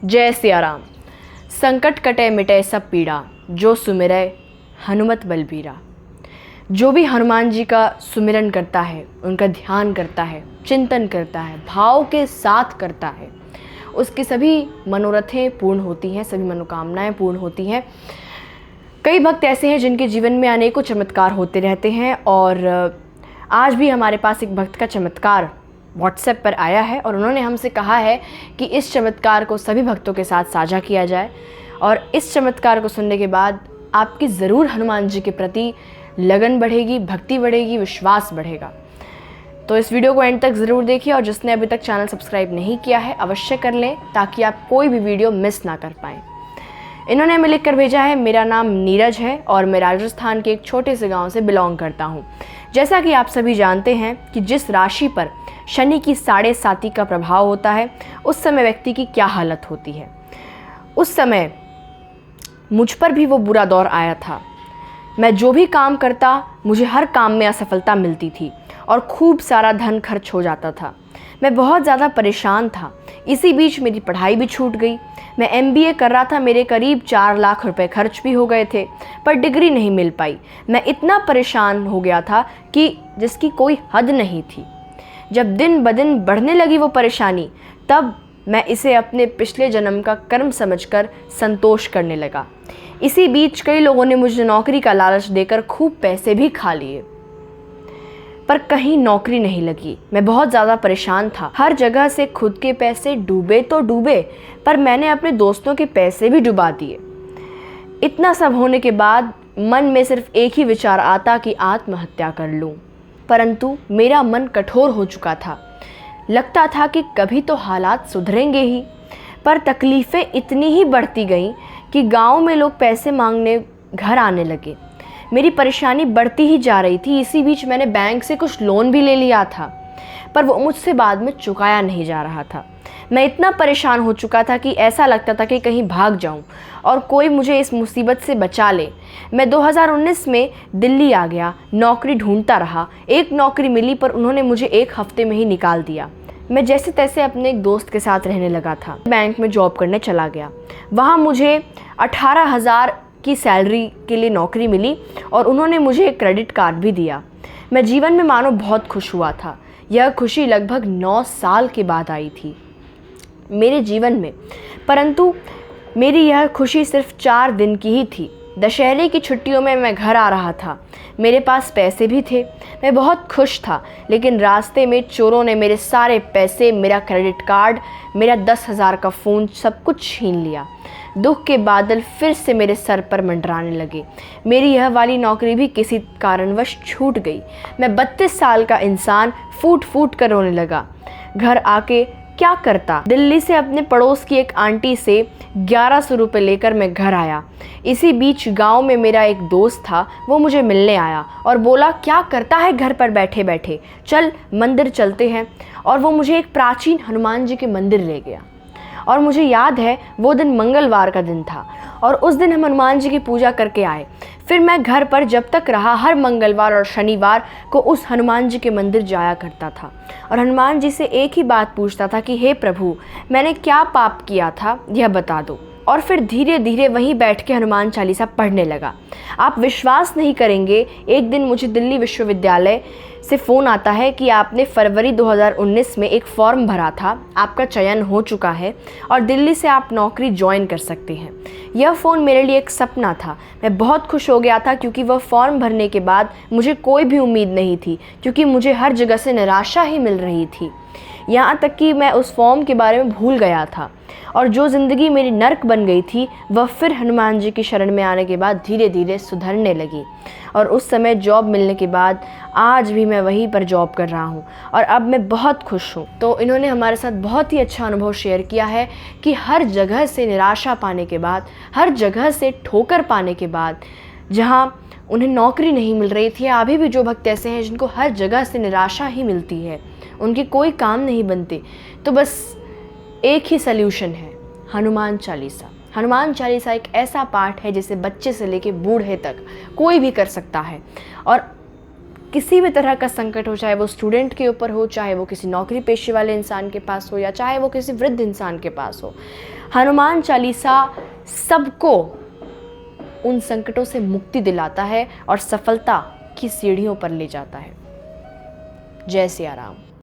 जय सिया राम। संकट कटे मिटे सब पीड़ा, जो सुमिरै हनुमत बलबीरा। जो भी हनुमान जी का सुमिरन करता है, उनका ध्यान करता है, चिंतन करता है, भाव के साथ करता है, उसकी सभी मनोरथें पूर्ण होती हैं, सभी मनोकामनाएं पूर्ण होती हैं। कई भक्त ऐसे हैं जिनके जीवन में अनेकों चमत्कार होते रहते हैं और आज भी हमारे पास एक भक्त का चमत्कार व्हाट्सएप पर आया है और उन्होंने हमसे कहा है कि इस चमत्कार को सभी भक्तों के साथ साझा किया जाए और इस चमत्कार को सुनने के बाद आपकी ज़रूर हनुमान जी के प्रति लगन बढ़ेगी, भक्ति बढ़ेगी, विश्वास बढ़ेगा। तो इस वीडियो को एंड तक ज़रूर देखिए और जिसने अभी तक चैनल सब्सक्राइब नहीं किया है अवश्य कर लें ताकि आप कोई भी वीडियो मिस ना कर पाएँ। इन्होंने हमें लिख कर भेजा है, मेरा नाम नीरज है और मैं राजस्थान के एक छोटे से गांव से बिलोंग करता हूं। जैसा कि आप सभी जानते हैं कि जिस राशि पर शनि की 7.5 का प्रभाव होता है उस समय व्यक्ति की क्या हालत होती है। उस समय मुझ पर भी वो बुरा दौर आया था। मैं जो भी काम करता मुझे हर काम में असफलता मिलती थी और खूब सारा धन खर्च हो जाता था। मैं बहुत ज़्यादा परेशान था। इसी बीच मेरी पढ़ाई भी छूट गई। मैं MBA कर रहा था, मेरे करीब 4 लाख रुपए खर्च भी हो गए थे पर डिग्री नहीं मिल पाई। मैं इतना परेशान हो गया था कि जिसकी कोई हद नहीं थी। जब दिन ब दिन बढ़ने लगी वो परेशानी तब मैं इसे अपने पिछले जन्म का कर्म समझकर संतोष करने लगा। इसी बीच कई लोगों ने मुझे नौकरी का लालच देकर खूब पैसे भी खा लिए पर कहीं नौकरी नहीं लगी। मैं बहुत ज़्यादा परेशान था। हर जगह से खुद के पैसे डूबे तो डूबे पर मैंने अपने दोस्तों के पैसे भी डुबा दिए। इतना सब होने के बाद मन में सिर्फ एक ही विचार आता कि आत्महत्या कर लूं। परंतु मेरा मन कठोर हो चुका था। लगता था कि कभी तो हालात सुधरेंगे ही पर तकलीफ़ें इतनी ही बढ़ती गईं कि गाँव में लोग पैसे मांगने घर आने लगे। मेरी परेशानी बढ़ती ही जा रही थी। इसी बीच मैंने बैंक से कुछ लोन भी ले लिया था पर वो मुझसे बाद में चुकाया नहीं जा रहा था। मैं इतना परेशान हो चुका था कि ऐसा लगता था कि कहीं भाग जाऊं और कोई मुझे इस मुसीबत से बचा ले। मैं 2019 में दिल्ली आ गया, नौकरी ढूंढता रहा। एक नौकरी मिली पर उन्होंने मुझे 1 हफ्ते में ही निकाल दिया। मैं जैसे तैसे अपने एक दोस्त के साथ रहने लगा था। बैंक में जॉब करने चला गया। वहाँ मुझे 18,000 की सैलरी के लिए नौकरी मिली और उन्होंने मुझे एक क्रेडिट कार्ड भी दिया। मैं जीवन में मानो बहुत खुश हुआ था। यह खुशी लगभग 9 साल के बाद आई थी मेरे जीवन में, परंतु मेरी यह खुशी सिर्फ 4 दिन की ही थी। दशहरे की छुट्टियों में मैं घर आ रहा था। मेरे पास पैसे भी थे, मैं बहुत खुश था, लेकिन रास्ते में चोरों ने मेरे सारे पैसे, मेरा क्रेडिट कार्ड, मेरा 10,000 का फ़ोन सब कुछ छीन लिया। दुख के बादल फिर से मेरे सर पर मंडराने लगे। मेरी यह वाली नौकरी भी किसी कारणवश छूट गई। मैं 32 साल का इंसान फूट फूट कर रोने लगा। घर आके क्या करता। दिल्ली से अपने पड़ोस की एक आंटी से 1100 रुपये लेकर मैं घर आया। इसी बीच गांव में मेरा एक दोस्त था, वो मुझे मिलने आया और बोला क्या करता है घर पर बैठे बैठे, चल मंदिर चलते हैं। और वो मुझे एक प्राचीन हनुमान जी के मंदिर ले गया और मुझे याद है वो दिन मंगलवार का दिन था और उस दिन हम हनुमान जी की पूजा करके आए। फिर मैं घर पर जब तक रहा हर मंगलवार और शनिवार को उस हनुमान जी के मंदिर जाया करता था और हनुमान जी से एक ही बात पूछता था कि हे प्रभु, मैंने क्या पाप किया था यह बता दो। और फिर धीरे धीरे वहीं बैठ के हनुमान चालीसा पढ़ने लगा। आप विश्वास नहीं करेंगे, एक दिन मुझे दिल्ली विश्वविद्यालय से फ़ोन आता है कि आपने फरवरी 2019 में एक फॉर्म भरा था, आपका चयन हो चुका है और दिल्ली से आप नौकरी ज्वाइन कर सकते हैं। यह फ़ोन मेरे लिए एक सपना था। मैं बहुत खुश हो गया था क्योंकि वह फॉर्म भरने के बाद मुझे कोई भी उम्मीद नहीं थी, क्योंकि मुझे हर जगह से निराशा ही मिल रही थी। यहाँ तक कि मैं उस फॉर्म के बारे में भूल गया था और जो ज़िंदगी मेरी नर्क बन गई थी वह फिर हनुमान जी की शरण में आने के बाद धीरे धीरे सुधरने लगी। और उस समय जॉब मिलने के बाद आज भी मैं वहीं पर जॉब कर रहा हूँ और अब मैं बहुत खुश हूँ। तो इन्होंने हमारे साथ बहुत ही अच्छा अनुभव शेयर किया है कि हर जगह से निराशा पाने के बाद, हर जगह से ठोकर पाने के बाद, जहाँ उन्हें नौकरी नहीं मिल रही थी, अभी भी जो भक्त ऐसे हैं जिनको हर जगह से निराशा ही मिलती है, उनके कोई काम नहीं बनते, तो बस एक ही सल्यूशन है, हनुमान चालीसा। हनुमान चालीसा एक ऐसा पाठ है जिसे बच्चे से लेकर बूढ़े तक कोई भी कर सकता है और किसी भी तरह का संकट हो, चाहे वो स्टूडेंट के ऊपर हो, चाहे वो किसी नौकरी पेशे वाले इंसान के पास हो, या चाहे वो किसी वृद्ध इंसान के पास हो, हनुमान चालीसा सबको उन संकटों से मुक्ति दिलाता है और सफलता की सीढ़ियों पर ले जाता है। जय सिया राम।